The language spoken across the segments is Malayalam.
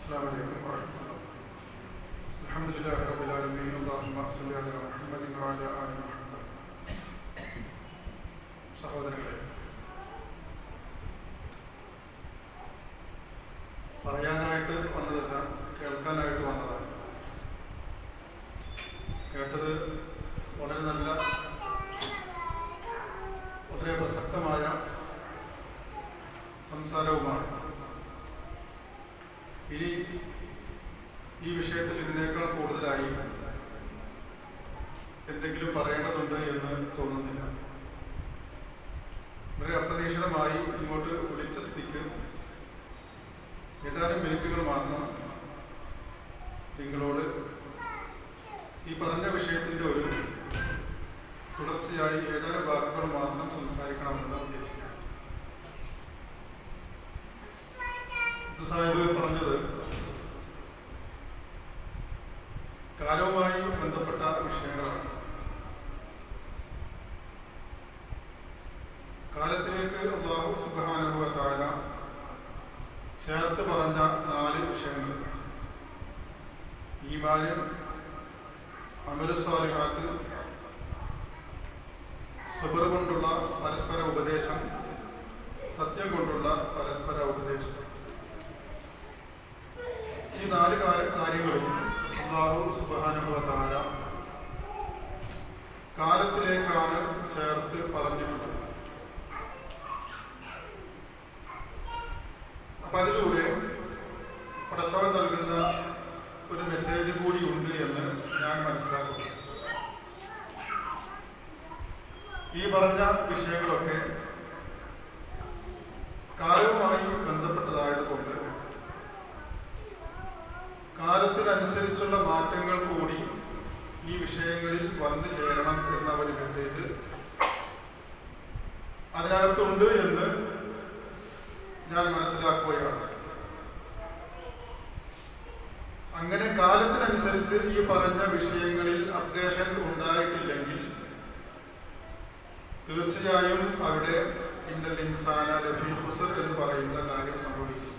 السلام عليكم ورحمة الله. الحمد لله رب العالمين. اللهم صل على محمد وعلى آل محمد. സഹോദരങ്ങളെ, പറയാനായിട്ട് വന്നതല്ല, കേൾക്കാനായിട്ട് വന്നതാണ്. കേട്ടത് വളരെ നല്ല, വളരെ പ്രസക്തമായ സംസാരവുമാണ്. ഇനി ഈ വിഷയത്തിൽ ഇതിനേക്കാൾ കൂടുതലായി എന്തെങ്കിലും പറയേണ്ടതുണ്ട് എന്ന് തോന്നുന്നില്ല. വളരെ അപ്രതീക്ഷിതമായി ഇങ്ങോട്ട് വിളിച്ച സ്ഥിതിക്ക് ഏതാനും മിനിറ്റുകൾ മാത്രം നിങ്ങളോട് ഈ പറഞ്ഞ വിഷയത്തിൻ്റെ ഒരു തുടർച്ചയായി ഏതാനും വാക്കുകൾ മാത്രം സംസാരിക്കണമെന്ന് ഉദ്ദേശിക്കുകയാണ്. സാഹിബ് പറഞ്ഞത് കാലവുമായി ബന്ധപ്പെട്ട വിഷയങ്ങളാണ്. കാലത്തിലേക്ക് അല്ലാഹു സുബ്ഹാനഹു വ തആല ചേർത്ത് പറഞ്ഞ 4 വിഷയങ്ങൾ: ഈമാൻ, അമലു സ്വാലിഹാത്ത്, സബ്ർ കൊണ്ടുള്ള പരസ്പര ഉപദേശം, സത്യം കൊണ്ടുള്ള പരസ്പര ഉപദേശം. ഈ 4 കാര്യങ്ങളും അല്ലാഹു സുബ്ഹാനഹു വ തആല കാലത്തിലേക്കാണ് ചേർത്ത് പറഞ്ഞിട്ടുള്ളത്. അപ്പം അതിലൂടെ പടച്ചവൻ നൽകുന്ന ഒരു മെസ്സേജ് കൂടി ഉണ്ട് എന്ന് ഞാൻ മനസ്സിലാക്കുന്നു. ഈ പറഞ്ഞ വിഷയങ്ങളൊക്കെ കാലവുമായി ബന്ധപ്പെട്ടതായതുകൊണ്ട് കാലത്തിനനുസരിച്ചുള്ള മാറ്റങ്ങൾ കൂടി ഈ വിഷയങ്ങളിൽ വന്നു ചേരണം എന്ന ഒരു മെസ്സേജ് അതിനകത്തുണ്ട് എന്ന് ഞാൻ മനസ്സിലാക്കുകയാണ്. അങ്ങനെ കാലത്തിനനുസരിച്ച് ഈ പറഞ്ഞ വിഷയങ്ങളിൽ അപ്ഡേഷൻ ഉണ്ടായിട്ടില്ലെങ്കിൽ തീർച്ചയായും അവിടെ ഇന്നൽ ഇൻസാന ലഫീ ഖുസ്ർ എന്ന് പറയുന്ന കാര്യം സംഭവിച്ചിരിക്കും.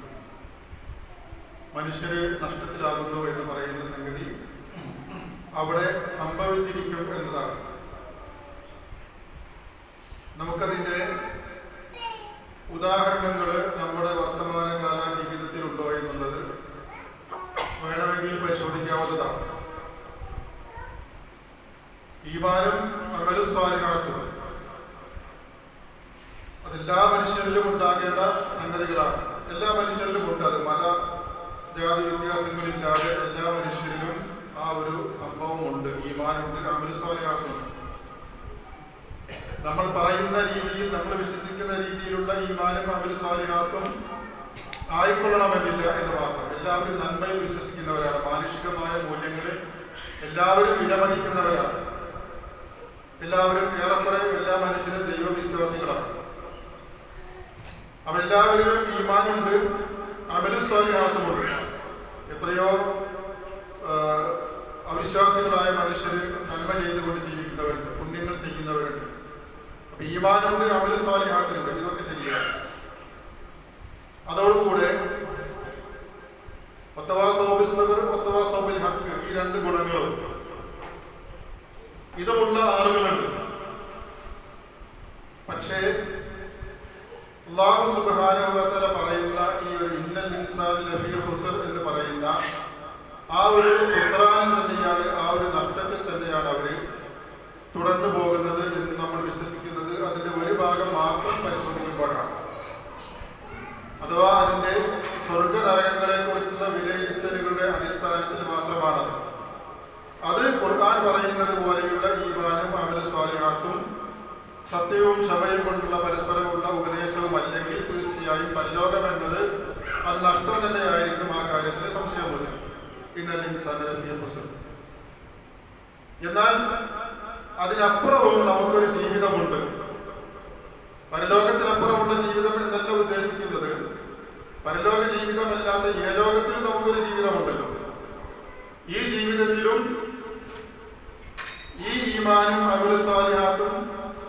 മനുഷ്യര് നഷ്ടത്തിലാകുന്നു എന്ന് പറയുന്ന സംഗതി അവിടെ സംഭവിച്ചിരിക്കും എന്നതാണ്. നമുക്കതിൻ്റെ ഉദാഹരണങ്ങൾ നമ്മുടെ വർത്തമാനകാല ജീവിതത്തിലുണ്ടോ എന്നുള്ളത് വേണമെങ്കിൽ പരിശോധിക്കാവുന്നതാണ്. ഈമാനും അമലു സ്വാലിഹാത്തും അതെല്ലാ മനുഷ്യരിലും ഉണ്ടാകേണ്ട സംഗതികളാണ്. എല്ലാ മനുഷ്യരിലും ഉണ്ട്. അത് മത ജാതി വ്യത്യാസങ്ങളില്ലാതെ എല്ലാ മനുഷ്യരിലും ആ ഒരു സംഭവമുണ്ട്. ഈമാനുണ്ട്, അമലു സ്വാലിഹാത്തുണ്ട്. നമ്മൾ പറയുന്ന രീതിയിൽ, നമ്മൾ വിശ്വസിക്കുന്ന രീതിയിലുള്ള ഈമാനും അമലു സ്വാലിഹാത്തും ആയിക്കൊള്ളണമെന്നില്ല എന്ന് മാത്രം. എല്ലാവരും നന്മയിൽ വിശ്വസിക്കുന്നവരാണ്. മാനുഷികമായ മൂല്യങ്ങളിൽ എല്ലാവരും വിലമതിക്കുന്നവരാണ്. എല്ലാവരും, ഏറെക്കുറെ എല്ലാ മനുഷ്യരും ദൈവവിശ്വാസികളാണ്. അവ എല്ലാവരിലും ഈമാനുണ്ട്, അമലു സ്വാലിഹാത്തുമുണ്ട്. എത്രയോ അവിശ്വാസികളായ മനുഷ്യർ നന്മ ചെയ്തുകൊണ്ട് ജീവിക്കുന്നവരുണ്ട്, പുണ്യങ്ങൾ ചെയ്യുന്നവരുണ്ട്. അപ്പൊ ഈമാനുണ്ട്, അമലു സ്വാലിഹാത്തുണ്ട്. ഇതൊക്കെ ശരിയാണ്. അതോടുകൂടെ ഒത്തവാസൗ ബിൽ ഹഖ്, ഈ 2 ഗുണങ്ങളും ഇതുമുള്ള ആളുകളുണ്ട്. പക്ഷേ അല്ലാഹു സുബ്ഹാനഹു വ തആല പറയുന്ന ഈ ഒരു ഇന്നൽ ഇൻസാന ലഫീ ഖുസ്ർ എന്ന് പറയുന്ന ആ ഒരു ഖുസ്റാനിൽ തന്നെയാണ്, ആ ഒരു നഷ്ടത്തിൽ തന്നെയാണ് അവർ തുടർന്നു പോകുന്നത് എന്ന് നമ്മൾ വിശ്വസിക്കുന്നത് അതിൻ്റെ ഒരു ഭാഗം മാത്രം പരിശോധിക്കുമ്പോഴാണ്. അഥവാ അതിൻ്റെ സ്വർഗ നരകങ്ങളെ കുറിച്ചുള്ള വിലയിരുത്തലുകളുടെ അടിസ്ഥാനത്തിൽ മാത്രമാണത്. അത് ഖുർആൻ പറയുന്നത് പോലെയുള്ള ഈമാനും അമലു സ്വാലിഹാത്തും സത്യവും ക്ഷമയും കൊണ്ടുള്ള പരസ്പരമുള്ള ഉപദേശവും അല്ലെങ്കിൽ തീർച്ചയായും പരലോകം എന്നത് അത് നഷ്ടം തന്നെയായിരിക്കും. ആ കാര്യത്തിൽ സംശയമില്ല. ഇന്നൽ ഇൻസാന ലഫീ ഖുസ്ർ. എന്നാൽ അതിനപ്പുറവും നമുക്കൊരു ജീവിതമുണ്ട്. പരലോകത്തിനപ്പുറമുള്ള ജീവിതം എന്നല്ല ഉദ്ദേശിക്കുന്നത്. പരലോക ജീവിതമല്ലാത്ത ഏലോകത്തിലും നമുക്കൊരു ജീവിതമുണ്ടല്ലോ. ഈ ജീവിതത്തിലും ഈ ഈമാനും അമലു സ്വാലിഹാത്തും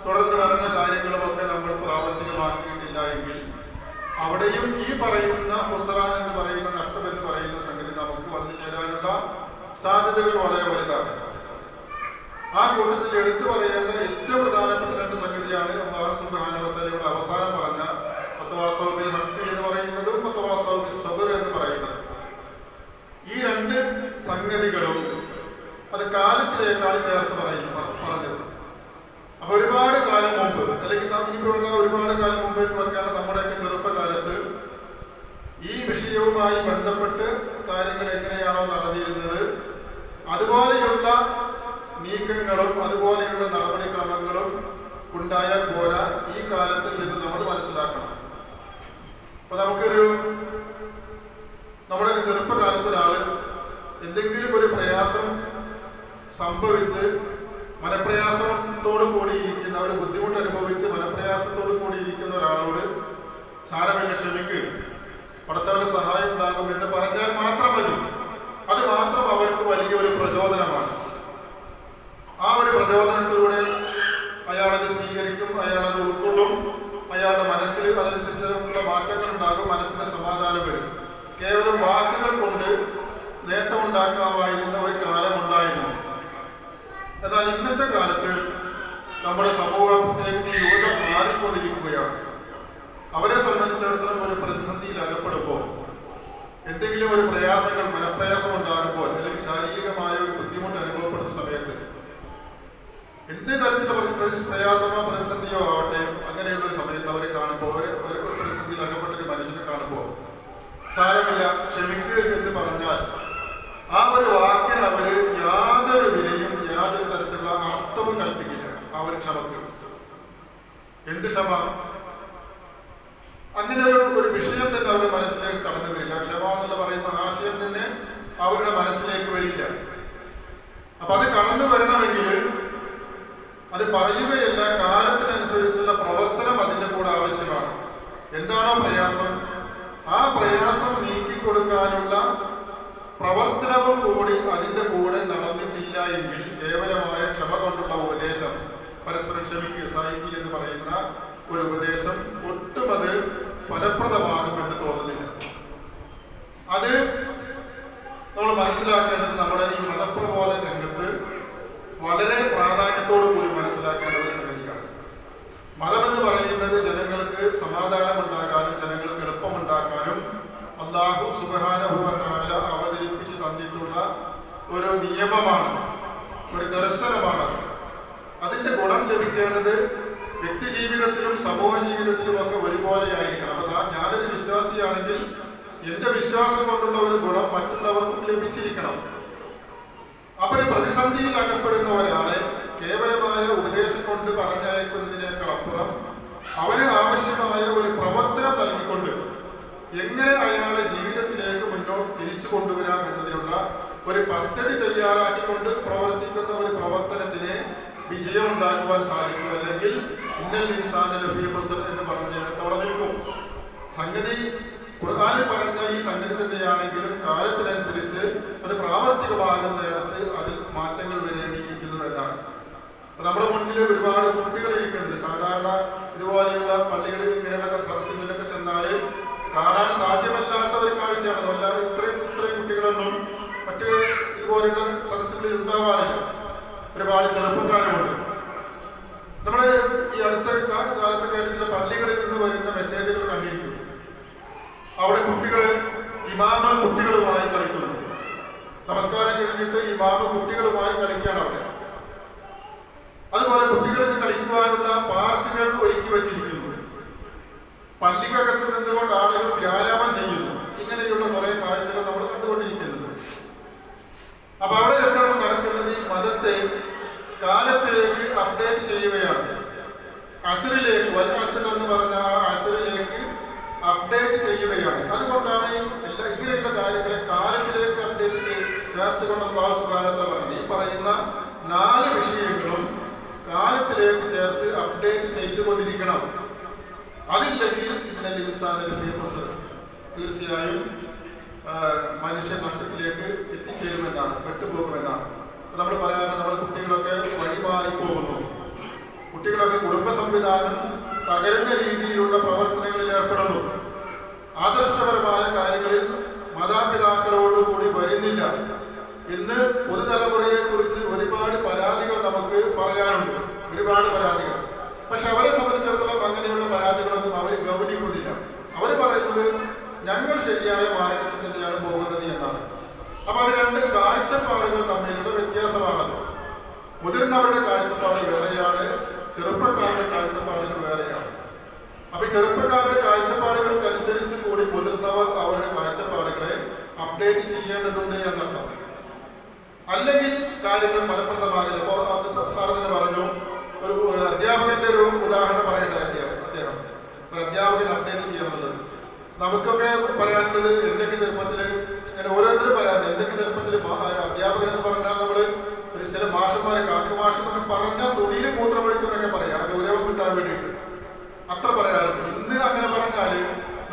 തുടർന്ന് പറഞ്ഞ കാര്യങ്ങളുമൊക്കെ നമ്മൾ പ്രാവർത്തികമാക്കിയിട്ടില്ല എങ്കിൽ അവിടെയും ഈ പറയുന്ന ഹുസ്റാൻ എന്ന് പറയുന്ന നഷ്ടം എന്ന് പറയുന്ന സംഗതി നമുക്ക് വന്നു ചേരാനുള്ള സാധ്യതകൾ വളരെ വലുതാണ്. ആ കൂട്ടത്തിൽ എടുത്തു പറയേണ്ട ഏറ്റവും പ്രധാനപ്പെട്ട രണ്ട് സംഗതിയാണ് അല്ലാഹു സുബ്ഹാനഹു വ തആല ഇവിടെ അവസാനം പറഞ്ഞ വതവാസൗ ബിൽ ഹഖ് എന്ന് പറയുന്നതും വതവാസൗ ബിസ് സബ്ർ എന്ന് പറയുന്നത്. ഈ രണ്ട് സംഗതികളും അത് കാലത്തിലേക്കാണ് ചേർത്ത് പറഞ്ഞത്. അപ്പൊ ഒരുപാട് കാലം മുമ്പ്, അല്ലെങ്കിൽ ഇനിയിപ്പോൾ ഒരുപാട് കാലം മുമ്പേക്ക് വെക്കേണ്ട നമ്മുടെയൊക്കെ ചെറുപ്പകാലത്ത് ഈ വിഷയവുമായി ബന്ധപ്പെട്ട് കാര്യങ്ങൾ എങ്ങനെയാണോ നടന്നിരുന്നത് അതുപോലെയുള്ള നീക്കങ്ങളും അതുപോലെയുള്ള നടപടിക്രമങ്ങളും ഉണ്ടായാൽ പോരാ ഈ കാലത്ത് എന്ന് നമ്മൾ മനസ്സിലാക്കണം. അപ്പൊ നമ്മുടെയൊക്കെ ചെറുപ്പകാലത്ത് ഒരാള് എന്തെങ്കിലും ഒരു പ്രയാസം സംഭവിച്ച് മനപ്രയാസത്തോടു കൂടിയിരിക്കുന്ന, ഒരു ബുദ്ധിമുട്ട് അനുഭവിച്ച് മനപ്രയാസത്തോടു കൂടിയിരിക്കുന്ന ഒരാളോട് സാരമില്ല, ക്ഷമിക്ക്, പടച്ചവന്റെ സഹായം ഉണ്ടാകും എന്ന് പറഞ്ഞാൽ മാത്രം മതി. അത് മാത്രം അവർക്ക് വലിയൊരു പ്രചോദനമാണ്. ആ ഒരു പ്രചോദനത്തിലൂടെ അയാളത് സ്വീകരിക്കും, അയാളത് ഉൾക്കൊള്ളും, അയാളുടെ മനസ്സിൽ അതനുസരിച്ചുള്ള മാറ്റങ്ങൾ ഉണ്ടാകും, മനസ്സിന് സമാധാനം വരും. കേവലം വാക്കുകൾ കൊണ്ട് നേട്ടമുണ്ടാക്കാമായിരുന്ന ഒരു കാലമുണ്ടായിരുന്നു. എന്നാൽ ഇന്നത്തെ കാലത്ത് നമ്മുടെ സമൂഹം, പ്രത്യേകിച്ച് യുവത മാറിക്കൊണ്ടിരിക്കുകയാണ്. അവരെ സംബന്ധിച്ചിടത്തോളം ഒരു പ്രതിസന്ധിയിൽ അകപ്പെടുമ്പോൾ, എന്തെങ്കിലും ഒരു പ്രയാസങ്ങൾ, മനപ്രയാസം ഉണ്ടാകുമ്പോൾ, അല്ലെങ്കിൽ ശാരീരികമായ ഒരു ബുദ്ധിമുട്ട് അനുഭവപ്പെടുന്ന സമയത്ത്, എന്ത് തരത്തിലുള്ള പ്രയാസമോ പ്രതിസന്ധിയോ ആവട്ടെ, അങ്ങനെയുള്ള ഒരു സമയത്ത് അവരെ കാണുമ്പോൾ, ഒരു പ്രതിസന്ധിയിൽ അകപ്പെട്ടൊരു മനുഷ്യനെ കാണുമ്പോൾ സാരമില്ല, ക്ഷമിക്കുക എന്ന് പറഞ്ഞാൽ ആ ഒരു വാക്കിന് അവര് യാതൊരു വിലയും യാതൊരു തരത്തിലുള്ള അർത്ഥവും കൽപ്പിക്കില്ല. ആ ഒരു ക്ഷമക്ക് എന്ത് ക്ഷമ? അങ്ങനെ ഒരു വിഷയം തന്നെ അവരുടെ മനസ്സിലേക്ക് കടന്നു വരില്ല. ക്ഷമ എന്നുള്ള പറയുന്ന ആശയം തന്നെ അവരുടെ മനസ്സിലേക്ക് വരില്ല. അപ്പൊ അത് കടന്നു വരണമെങ്കിൽ അത് പറയുകയല്ല, കാലത്തിനനുസരിച്ചുള്ള പ്രവർത്തനം അതിൻ്റെ കൂടെ ആവശ്യമാണ്. എന്താണോ പ്രയാസം, ആ പ്രയാസം നീക്കിക്കൊടുക്കാനുള്ള പ്രവർത്തനവും കൂടി അതിൻ്റെ കൂടെ നടന്നിട്ടില്ല എങ്കിൽ കേവലമായ ക്ഷമ കൊണ്ടുള്ള ഉപദേശം, പരസ്പരം ക്ഷമിക്കുക, സഹിക്കുക എന്ന് പറയുന്ന ഒരു ഉപദേശം ഒട്ടും അത് ഫലപ്രദമാകുമെന്ന് തോന്നുന്നില്ല. അത് നമ്മൾ മനസ്സിലാക്കേണ്ടത് നമ്മുടെ ഈ മതപ്രബോധന രംഗത്ത് വളരെ പ്രാധാന്യത്തോടു കൂടി മനസ്സിലാക്കേണ്ട ഒരു സംഗതിയാണ്. മതമെന്ന് പറയുന്നത് ജനങ്ങൾക്ക് സമാധാനമുണ്ടാകാനും ജനങ്ങൾക്ക് എളുപ്പമുണ്ടാക്കാനും അല്ലാഹു സുബ്ഹാനഹു വ തആല അവതരിപ്പിച്ച് തന്നിട്ടുള്ള ഒരു നിയമമാണ്, ഒരു ദർശനമാണ്. അതിൻ്റെ ഗുണം ലഭിക്കേണ്ടത് വ്യക്തി ജീവിതത്തിലും സമൂഹ ജീവിതത്തിലും ഒക്കെ ഒരുപോലെ ആയിരിക്കണം. അപ്പൊ ഞാനൊരു വിശ്വാസിയാണെങ്കിൽ എൻ്റെ വിശ്വാസം കൊണ്ടുള്ള ഒരു ഗുണം മറ്റുള്ളവർക്കും ലഭിച്ചിരിക്കണം. അപ്പൊ ഒരു പ്രതിസന്ധിയിൽ അകപ്പെടുന്ന ഒരാളെ കേവലമായ ഉപദേശം കൊണ്ട് പറഞ്ഞയക്കുന്നതിനേക്കാൾ അപ്പുറം അവന് ആവശ്യമായ ഒരു പ്രവർത്തനം നൽകിക്കൊണ്ട് എങ്ങനെ അയാളെ ജീവിതത്തിലേക്ക് മുന്നോട്ട് തിരിച്ചു കൊണ്ടുവരാം എന്നതിനുള്ള ഒരു പദ്ധതി തയ്യാറാക്കിക്കൊണ്ട് പ്രവർത്തിക്കുന്ന ഒരു പ്രവർത്തനത്തിന് വിജയമുണ്ടാക്കുവാൻ സാധിക്കും. അല്ലെങ്കിൽ ഇന്നൽ ഇൻസാന ലഫീ ഖുസ്ർ എന്ന് പറഞ്ഞിടത്തോടെ നിൽക്കും. സംഗതി ഖുർആനിൽ പറഞ്ഞ ഈ സംഗതി തന്നെയാണെങ്കിലും കാലത്തിനനുസരിച്ച് അത് പ്രാവർത്തികമാകുന്നിടത്ത് അതിൽ മാറ്റങ്ങൾ വരേണ്ടിയിരിക്കുന്നു എന്നാണ്. നമ്മുടെ മുന്നിൽ ഒരുപാട് കുട്ടികൾ ഇരിക്കുന്നുണ്ട്. സാധാരണ ഇതുപോലെയുള്ള പള്ളികളിൽ ഇങ്ങനെയുള്ള സദസ്സുകളിലൊക്കെ ചെന്നാൽ കാണാൻ സാധ്യമല്ലാത്ത ഒരു കാഴ്ചയാണ്. അല്ലാതെ ഇത്രയും കുട്ടികളൊന്നും മറ്റ് ഇതുപോലെയുള്ള സദസ്സുകളിൽ ഉണ്ടാവാറില്ല. ഒരുപാട് ചെറുപ്പക്കാരുമുണ്ട്. നമ്മുടെ ഈ അടുത്ത കാലത്തൊക്കെ ആയിട്ട് ചില പള്ളികളിൽ നിന്ന് വരുന്ന മെസ്സേജുകൾ കണ്ടിരിക്കും. അവിടെ ഇമാമ കുട്ടികളുമായി കളിക്കുന്നു. നമസ്കാരം കഴിഞ്ഞിട്ട് ഇമാമ കുട്ടികളുമായി കളിക്കുകയാണ് അവിടെ. അതുപോലെ കുട്ടികൾക്ക് കളിക്കുവാനുള്ള പാർക്കുകൾ ഒരുക്കി വച്ചിരിക്കുന്നു. പള്ളിക്കകത്ത് നിന്നുകൊണ്ട് ആളുകൾ വ്യായാമം ചെയ്യുന്നു. ഇങ്ങനെയുള്ള കുറെ കാഴ്ചകൾ നമ്മൾ കണ്ടുകൊണ്ടിരിക്കുന്നുണ്ട്. അപ്പൊ അവിടെയൊക്കെ നടക്കുന്നത് ഈ മതത്തെ കാലത്തിലേക്ക് അപ്ഡേറ്റ് ചെയ്യുകയാണ്. അസ്റിലേക്ക്, വൽ അസ്ർ എന്ന് പറഞ്ഞ ആ അസ്റിലേക്ക് അപ്ഡേറ്റ് ചെയ്യുകയാണ്. അതുകൊണ്ടാണ് ഇങ്ങനെയുള്ള കാര്യങ്ങളെ കാലത്തിലേക്ക് അപ്ഡേറ്റ് ചേർത്തുകൊണ്ട് അല്ലാഹു സുബ്ഹാനഹു വ തആല പറഞ്ഞത്. ഈ പറയുന്ന 4 വിഷയങ്ങളും കാലത്തിലേക്ക് ചേർത്ത് അപ്ഡേറ്റ് ചെയ്തുകൊണ്ടിരിക്കണം. അതില്ലെങ്കിൽ ഇന്നൽ ഇൻസാന ലഫീ ഖുസ്ർ, തീർച്ചയായും മനുഷ്യൻ നഷ്ടത്തിലേക്ക് എത്തിച്ചേരുമെന്നാണ്, പെട്ടുപോകുമെന്നാണ്. നമ്മൾ പറയാറുണ്ട്, നമ്മുടെ കുട്ടികളൊക്കെ വഴിമാറിപ്പോകുന്നു. കുട്ടികളൊക്കെ കുടുംബ സംവിധാനം തകരുന്ന രീതിയിലുള്ള പ്രവർത്തനങ്ങളിൽ ഏർപ്പെടുന്നു. ആദർശപരമായ കാര്യങ്ങളിൽ മാതാപിതാക്കളോടുകൂടി വരുന്നില്ല. ഇന്ന് പുതുതലമുറയെ കുറിച്ച് ഒരുപാട് പരാതികൾ നമുക്ക് പറയാനുണ്ട്, ഒരുപാട് പരാതികൾ. പക്ഷെ അവരെ സംബന്ധിച്ചിടത്തോളം അങ്ങനെയുള്ള പരാതികളൊന്നും അവർ ഗൗനിക്കുന്നില്ല. അവർ പറയുന്നത് ഞങ്ങൾ ശരിയായ മാർഗത്തിൽ തന്നെയാണ് പോകുന്നത് എന്നാണ്. അപ്പൊ അത് രണ്ട് കാഴ്ചപ്പാടുകൾ തമ്മിലുള്ള വ്യത്യാസമാണത്. മുതിർന്നവരുടെ കാഴ്ചപ്പാട് വേറെയാണ്, ചെറുപ്പക്കാരുടെ കാഴ്ചപ്പാടുകൾ വേറെയാണ്. അപ്പൊ ഈ ചെറുപ്പക്കാരുടെ കാഴ്ചപ്പാടുകൾക്കനുസരിച്ച് കൂടി മുതിർന്നവർ അവരുടെ കാഴ്ചപ്പാടുകളെ അപ്ഡേറ്റ് ചെയ്യേണ്ടതുണ്ട് എന്നർത്ഥം. അല്ലെങ്കിൽ കാര്യങ്ങൾ ഫലപ്രദമാകില്ല. ഇപ്പോൾ സാറ് തന്നെ പറഞ്ഞു, ഒരു അധ്യാപകന്റെ ഒരു ഉദാഹരണം പറയട്ടെ. അദ്ദേഹം ഒരു അധ്യാപകൻ അപ്ഡേറ്റ് ചെയ്യണമെന്നുള്ളത് നമുക്കൊക്കെ പറയാനുള്ളത്. എന്റെയൊക്കെ ചെറുപ്പത്തിൽ ഞാൻ ഓരോരുത്തരും പറയാറുണ്ട്. എന്റെയൊക്കെ ചെറുപ്പത്തിൽ അധ്യാപകൻ എന്ന് പറഞ്ഞാൽ നമ്മൾ ഒരു ചില മാഷന്മാരെ കാക്ക് മാഷ് എന്നൊക്കെ പറഞ്ഞാൽ തുണിയിൽ മൂത്രമൊഴിക്കുന്നൊക്കെ പറയാം, ആ ഗൗരവം കിട്ടാൻ വേണ്ടിയിട്ട് അത്ര പറയാറുണ്ട്. ഇന്ന് അങ്ങനെ പറഞ്ഞാല്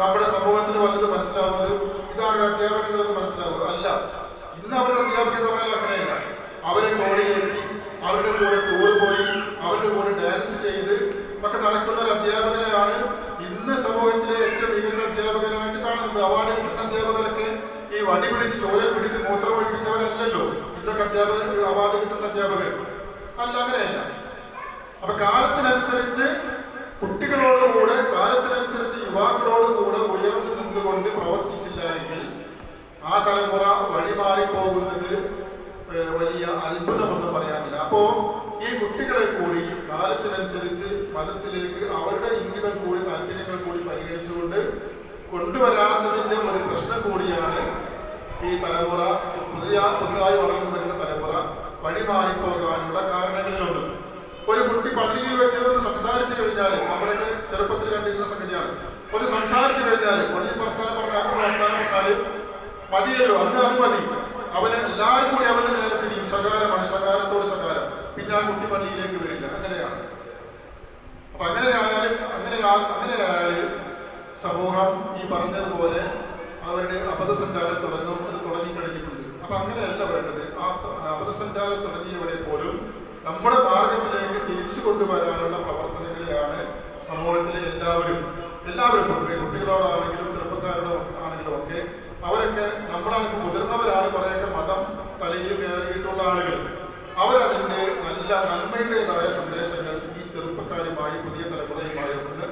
നമ്മുടെ സമൂഹത്തിന് വല്ലത് മനസ്സിലാവുന്നത് ഇതാണ് ഒരു അധ്യാപകൻ എന്നുള്ളത് മനസ്സിലാവുക അല്ല. ഇന്ന് അവരുടെ അധ്യാപകൻ എന്ന് പറഞ്ഞാൽ അങ്ങനെയല്ല. അവരെ കോളിലേറ്റി അവരുടെ കൂടെ ടൂർ പോയി അവരുടെ കൂടെ ഡാൻസ് ചെയ്ത് ഒക്കെ നടക്കുന്ന ഒരു അധ്യാപകനെയാണ് ഇന്ന് സമൂഹത്തിലെ ഏറ്റവും മികച്ച അധ്യാപകനായിട്ട് കാണുന്നത്. അവാർഡ് കിട്ടുന്ന അധ്യാപകരൊക്കെ ഈ വടി പിടിച്ച് ചോരൽ പിടിച്ച് മൂത്രമൊഴിപ്പിച്ചവരല്ലല്ലോ ഇന്നൊക്കെ അവാർഡ് കിട്ടുന്ന അധ്യാപകർ അല്ല, അങ്ങനെയല്ല. അപ്പൊ കാലത്തിനനുസരിച്ച് കുട്ടികളോടുകൂടെ, കാലത്തിനനുസരിച്ച് യുവാക്കളോടുകൂടെ ഉയർന്നു നിന്നുകൊണ്ട് പ്രവർത്തിച്ചില്ല എങ്കിൽ ആ തലമുറ വഴിമാറിപ്പോകുന്നതിൽ വലിയ അത്ഭുതമൊന്നും പറയാനില്ല. അപ്പോ ഈ കുട്ടികളെ കൂടി കാലത്തിനനുസരിച്ച് മതത്തിലേക്ക് അവരുടെ ഇംഗിതം കൂടി താല്പര്യങ്ങൾ കൂടി പരിഗണിച്ചുകൊണ്ട് കൊണ്ടുവരാത്തതിൻ്റെ ഒരു പ്രശ്നം കൂടിയാണ് ഈ തലമുറ, പുതുതായി വളർന്നു വരുന്ന തലമുറ വഴിമാറിപ്പോകാനുള്ള കാരണങ്ങളിലൊന്ന്. ഒരു കുട്ടി പള്ളിയിൽ വെച്ച് ഒന്ന് സംസാരിച്ചു കഴിഞ്ഞാൽ, നമ്മുടെയൊക്കെ ചെറുപ്പത്തിൽ കണ്ടിരുന്ന സംഗതിയാണ്, ഒന്ന് സംസാരിച്ചു കഴിഞ്ഞാൽ പള്ളി വർത്താനം പറഞ്ഞാൽ മതിയല്ലോ, അന്ന് അത് മതി. അവന് എല്ലാവരും കൂടി അവന്റെ നേരെ തിരിയും. സകാരമാണ്, സകാരത്തോട് സകാരം. പിന്നെ ആ കുട്ടി പള്ളിയിലേക്ക് വരില്ല. അങ്ങനെയാണ്. അപ്പൊ അങ്ങനെയായാല് സമൂഹം ഈ പറഞ്ഞതുപോലെ അവരുടെ അബദ്ധസഞ്ചാരം തുടങ്ങും. അത് തുടങ്ങിക്കഴിഞ്ഞിട്ടുണ്ട്. അപ്പൊ അങ്ങനെയല്ല വേണ്ടത്. ആ അബദ്ധസഞ്ചാരം തുടങ്ങിയവരെ പോലും നമ്മുടെ മാർഗത്തിലേക്ക് തിരിച്ചു കൊണ്ടുവരാനുള്ള പ്രവർത്തനങ്ങളിലാണ് സമൂഹത്തിലെ എല്ലാവരും കുട്ടികളോടാണെങ്കിലും ചെറുപ്പക്കാരോടാണെങ്കിലും ഒക്കെ അവരൊക്കെ നമ്മളാണ് മുതിർന്നവരാണ്. കുറേയൊക്കെ മതം തലയിൽ കയറിയിട്ടുള്ള ആളുകൾ. അവരതിൻ്റെ നല്ല നന്മയുടേതായ സന്ദേശങ്ങൾ ഈ ചെറുപ്പക്കാരുമായി പുതിയ തലമുറയുമായി ഒന്ന്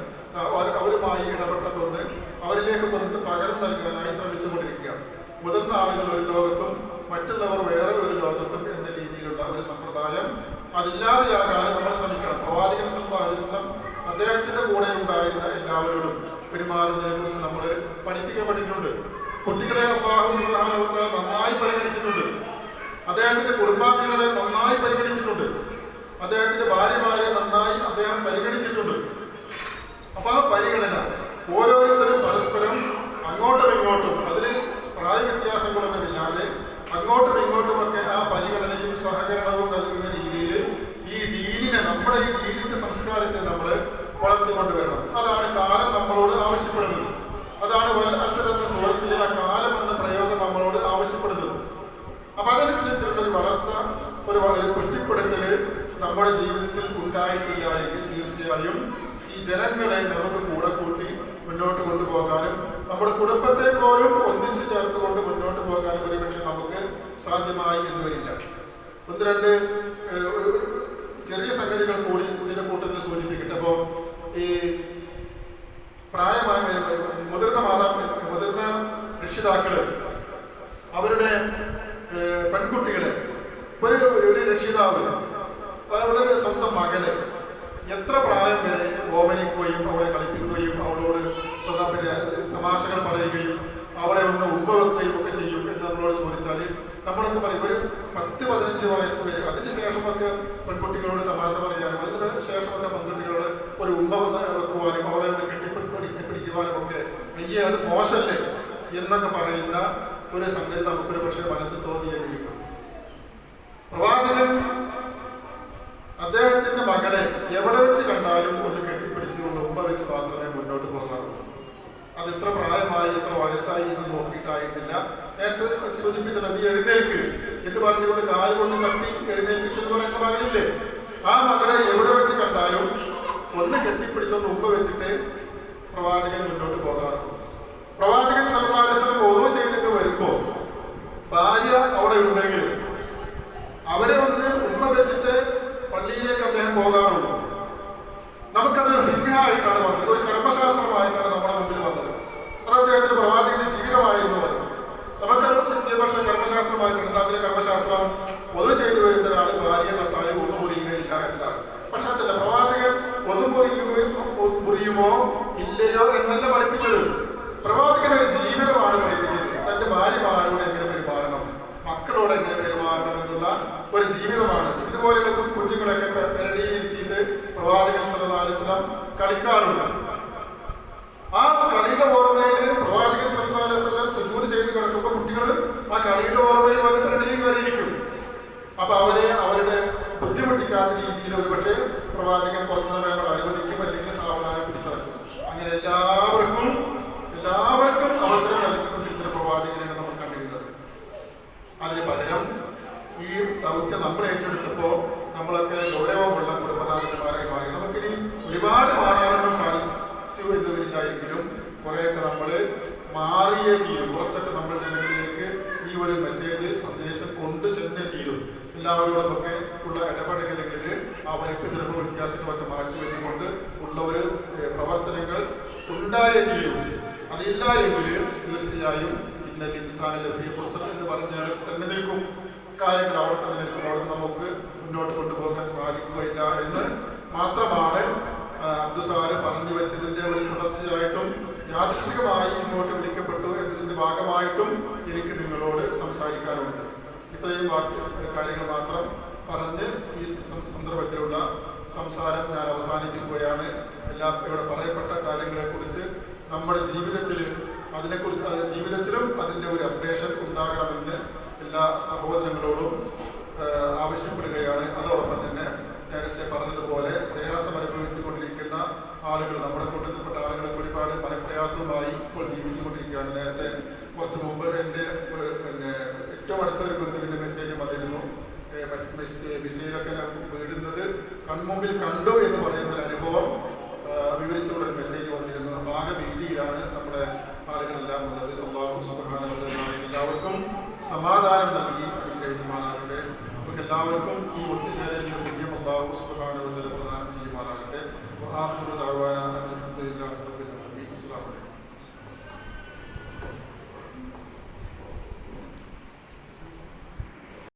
അവരുമായി ഇടപെട്ടതൊന്ന് അവരിലേക്ക് കൊന്ന് പകരം നൽകാനായി ശ്രമിച്ചുകൊണ്ടിരിക്കുക. മുതിർന്ന ആളുകൾ ഒരു ലോകത്തും മറ്റുള്ളവർ വേറെ ഒരു ലോകത്തും എന്ന രീതിയിലുള്ള ഒരു സമ്പ്രദായം അതില്ലാതെയാകാൻ നമ്മൾ ശ്രമിക്കണം. പ്രവാചകൻ സല്ലല്ലാഹു അലൈഹി വസല്ലം അദ്ദേഹത്തിന്റെ കൂടെ ഉണ്ടായിരുന്ന എല്ലാവരോടും പെരുമാറുന്നതിനെ കുറിച്ച് നമ്മൾ പഠിപ്പിക്കപ്പെട്ടിട്ടുണ്ട്. കുട്ടികളെ അല്ലാഹു സുബ്ഹാനഹു വ തആല നന്നായി പരിഗണിച്ചിട്ടുണ്ട്. അദ്ദേഹത്തിന്റെ കുടുംബാംഗങ്ങളെ നന്നായി പരിഗണിച്ചിട്ടുണ്ട്. അദ്ദേഹത്തിന്റെ ഭാര്യമാരെ നന്നായി അദ്ദേഹം പരിഗണിച്ചിട്ടുണ്ട്. അപ്പൊ ആ പരിഗണന ഓരോരുത്തരും പരസ്പരം അങ്ങോട്ടും ഇങ്ങോട്ടും അതിൽ പ്രായ വ്യത്യാസങ്ങളൊന്നുമില്ലാതെ അങ്ങോട്ടും ഇങ്ങോട്ടുമൊക്കെ ആ പരിഗണനയും സഹകരണവും നൽകുന്ന രീതിയിൽ ഈ ദീനിനെ, നമ്മുടെ ഈ ദീനിന്റെ സംസ്കാരത്തെ നമ്മൾ വളർത്തിക്കൊണ്ടുവരണം. അതാണ് കാലം നമ്മളോട് ആവശ്യപ്പെടുന്നത്. അതാണ് വൽ അസ്ർ എന്ന സൂറത്തിലെ ആ കാലം എന്ന പ്രയോഗം നമ്മളോട് ആവശ്യപ്പെടുന്നത്. അപ്പൊ അതനുസരിച്ചുള്ള ഒരു വളർച്ച, ഒരു പുഷ്ടിപ്പെടുത്തൽ നമ്മുടെ ജീവിതത്തിൽ ഉണ്ടായിട്ടില്ല എങ്കിൽ തീർച്ചയായും ഈ ജനങ്ങളെ നമുക്ക് കൂടെ കൂട്ടി മുന്നോട്ട് കൊണ്ടുപോകാനും നമ്മുടെ കുടുംബത്തെ പോലും ഒന്നിച്ചു ചേർത്തുകൊണ്ട് മുന്നോട്ട് പോകാനും ഒരുപക്ഷെ നമുക്ക് സാധ്യമായി എന്ന് വരില്ല. ഒന്ന് രണ്ട് ചെറിയ സംഗതികൾ കൂടി ഇതിന്റെ കൂട്ടത്തിൽ സൂചിപ്പിക്കട്ടെ. അപ്പോൾ ഈ പ്രായമായ മുതിർന്ന രക്ഷിതാക്കള് അവരുടെ പെൺകുട്ടികളെ, ഒരു രക്ഷിതാവ് അവളുടെ സ്വന്തം മകളെ എത്ര പ്രായം വരെ ഓമനിക്കുകയും അവളെ കളിപ്പിക്കുകയും അവളോട് തമാശകൾ പറയുകയും അവളെ ഒന്ന് ഉമ്മ വെക്കുകയും ഒക്കെ ചെയ്യും എന്ന് നമ്മളോട് ചോദിച്ചാൽ നമ്മളൊക്കെ പറയും ഒരു 10-15 വയസ്സ് വരെ. അതിന് ശേഷമൊക്കെ പെൺകുട്ടികളോട് തമാശ പറയാനും അതിന് ശേഷമൊക്കെ പെൺകുട്ടികളോട് ഒരു ഉമ്മ വെക്കുവാനും അവളെ ഒന്ന് പിടിക്കുവാനും ഒക്കെ അയ്യേ അത് മോശമല്ലേ എന്നൊക്കെ പറയുന്ന ഒരു സംഗതി നമുക്കൊരു പക്ഷേ മനസ്സിൽ തോന്നിയെന്നിരിക്കും. പ്രവാചകൻ അദ്ദേഹത്തിന്റെ മകളെ എവിടെ വെച്ച് കണ്ടാലും ഒന്ന് കെട്ടിപ്പിടിച്ചുകൊണ്ട് ഉമ്മ വെച്ച് മാത്രമേ മുന്നോട്ട് പോകാറുള്ളൂ. അത് എത്ര പ്രായമായി എത്ര വയസ്സായി എന്ന് നോക്കിയിട്ടായിരുന്നില്ല. നേരത്തെ സൂചിപ്പിച്ചത് നീ എഴുന്നേൽക്ക് എന്ന് പറഞ്ഞുകൊണ്ട് കാലുകൊണ്ട് തട്ടി എഴുന്നേൽപ്പിച്ചെന്ന് പറയുന്ന മകളില്ലേ, ആ മകളെ എവിടെ വെച്ച് കണ്ടാലും ഒന്ന് കെട്ടിപ്പിടിച്ചുകൊണ്ട് ഉമ്മ വെച്ചിട്ട് പ്രവാചകൻ മുന്നോട്ട് പോകാറുള്ളൂ. പ്രവാചകൻ സല്ലല്ലാഹു അലൈഹി വസല്ലം wudu ചെയ്തിട്ട് വരുമ്പോൾ ഭാര്യ അവിടെ ഉണ്ടെങ്കിൽ അവരെ ഒന്ന് ഉമ്മ വെച്ചിട്ട് പള്ളിയിലേക്ക് അദ്ദേഹം പോകാറുള്ളൂ. നമുക്കതൊരു ഫിഖ്ഹായിട്ടാണ് വന്നത്, ഒരു കർമ്മശാസ്ത്രമായിട്ടാണ് നമ്മുടെ മുമ്പിൽ വന്നത്. അത് അദ്ദേഹത്തിന്റെ പ്രവാചകന്റെ ജീവിതമായിരുന്നു. അത് നമുക്കത് പക്ഷേ കർമ്മശാസ്ത്രമായിട്ടുണ്ട്. എന്താ അതിലെ കർമ്മശാസ്ത്രം? wudu ചെയ്തു വരുന്ന ഒരാൾ ഭാര്യയെ തൊട്ടാൽ wudu മുറിയുകയില്ല എന്നതാണ്. പക്ഷെ അതല്ല, പ്രവാചകൻ wudu മുറിയുമോ ഇല്ലയോ എന്നല്ല പഠിപ്പിച്ചത്. പ്രവാചകൻ ഒരു ജീവിതമാണ് പഠിപ്പിച്ചത്. തന്റെ ഭാര്യമാരോട് എങ്ങനെ പെരുമാറണം, മക്കളോട് എങ്ങനെ പെരുമാറണം എന്നുള്ള ഒരു ജീവിതമാണ്. ഇതുപോലെയുള്ള കുഞ്ഞുങ്ങളൊക്കെ പെരടിയിലിരുത്തിയിട്ട് പ്രവാചകൻ സല്ലല്ലാഹു അലൈഹി വസല്ലം കളിക്കാറുണ്ട്. ആ കളിയുടെ ഓർമ്മയിൽ പ്രവാചകൻ സല്ലല്ലാഹു അലൈഹി വസല്ലം സുജൂദ് ചെയ്ത് കിടക്കുമ്പോൾ കുട്ടികൾ ആ കളിയുടെ ഓർമ്മയിൽ വന്ന് പെരടിയിൽ കയറിയിരിക്കും. അപ്പൊ അവരുടെ ബുദ്ധിമുട്ടിക്കാത്ത രീതിയിൽ ഒരു പക്ഷേ പ്രവാചകൻ കുറച്ച് സമയം കൂടെ അനുവദിക്കും, അല്ലെങ്കിൽ സാവധാനം പിടിച്ചടക്കും. അങ്ങനെ എല്ലാവർക്കും അവസരം നൽകിക്കൊണ്ടിരുന്ന പ്രവാചകനാണ് നമ്മൾ കണ്ടിരുന്നത്. അതിന് പകരം ഈ ദൗത്യം നമ്മൾ ഏറ്റെടുത്തപ്പോൾ നമ്മളൊക്കെ ഗൗരവമുള്ള കുടുംബനാഥന്മാരായി മാറി. നമുക്കിനി ഒരുപാട് മാറാനൊന്നും സാധിച്ചു എന്ന് വരില്ല എങ്കിലും കുറേയൊക്കെ നമ്മൾ മാറിയേ തീരും. കുറച്ചൊക്കെ നമ്മൾ ജനങ്ങളിലേക്ക് ഈ ഒരു മെസ്സേജ് സന്ദേശം കൊണ്ടു ചെന്നേ തീരും. എല്ലാവരോടുമൊക്കെ ഉള്ള ഇടപെടലുകളിൽ ആ വലിപ്പ ചെറുപ്പ വ്യത്യാസങ്ങളൊക്കെ മാറ്റിവെച്ചുകൊണ്ട് ഉള്ള ഒരു പ്രവർത്തനങ്ങൾ ഉണ്ടായേ തീരും. അതില്ല എങ്കിൽ തീർച്ചയായും ഇന്നൽ ഇൻസാന ലഫീ ഖുസ്ർ എന്ന് പറഞ്ഞിടത്ത് തന്നെ നിൽക്കും. കാര്യങ്ങൾ അവിടെ തന്നെ നിൽക്കും. അവിടെ നമുക്ക് മുന്നോട്ട് കൊണ്ടുപോകാൻ സാധിക്കുകയില്ല എന്ന് മാത്രമാണ് അബ്ദുസാറ് പറഞ്ഞു വെച്ചതിൻ്റെ ഒരു തുടർച്ചയായിട്ടും യാദൃശ്ചികമായി ഇങ്ങോട്ട് വിളിക്കപ്പെട്ടു എന്നതിൻ്റെ ഭാഗമായിട്ടും എനിക്ക് നിങ്ങളോട് സംസാരിക്കാനുണ്ട്. ഇത്രയും കാര്യങ്ങൾ മാത്രം പറഞ്ഞ് ഈ സന്ദർഭത്തിലുള്ള സംസാരം ഞാൻ അവസാനിപ്പിക്കുകയാണ്. ഇവിടെ പറയപ്പെട്ട കാര്യങ്ങളെക്കുറിച്ച് നമ്മുടെ ജീവിതത്തിലും അതിൻ്റെ ഒരു അപ്ഡേഷൻ ഉണ്ടാകണമെന്ന് എല്ലാ സഹോദരങ്ങളോടും ആവശ്യപ്പെടുകയാണ്. അതോടൊപ്പം തന്നെ നേരത്തെ പറഞ്ഞതുപോലെ പ്രയാസം അനുഭവിച്ചു കൊണ്ടിരിക്കുന്ന ആളുകൾ, നമ്മുടെ കൂട്ടത്തിൽപ്പെട്ട ആളുകളൊക്കെ ഒരുപാട് മനപ്രയാസവുമായി ഇപ്പോൾ ജീവിച്ചു കൊണ്ടിരിക്കുകയാണ്. നേരത്തെ കുറച്ച് മുമ്പ് എൻ്റെ ഏറ്റവും അടുത്ത ഒരു ബന്ധുവിൻ്റെ മെസ്സേജ് വന്നിരുന്നു. മിസൈലൊക്കെ വീഴുന്നത് കൺമുമ്പിൽ കണ്ടു എന്ന് പറയുന്നൊരു അനുഭവം വിവരിച്ചുകൊണ്ടൊരു മെസ്സേജ് വന്നിരുന്നു. ആകെ ഭീതിയിലാണ് നമ്മുടെ ആളുകളെല്ലാം ഉള്ളത്. അല്ലാഹു സുബ്ഹാനഹു വ തആല എല്ലാവർക്കും സമാധാനം നൽകി അനുഗ്രഹിക്കുമാറാകട്ടെ. നമുക്ക് എല്ലാവർക്കും ഈ ഒത്തുചേരലിൻ്റെ പുണ്യം അല്ലാഹു സുബ്ഹാനഹു വ തആല പ്രദാനം ചെയ്യുമാറാകട്ടെ. വആഖിറു ദഅവാനാ അൽഹംദുലില്ലാഹി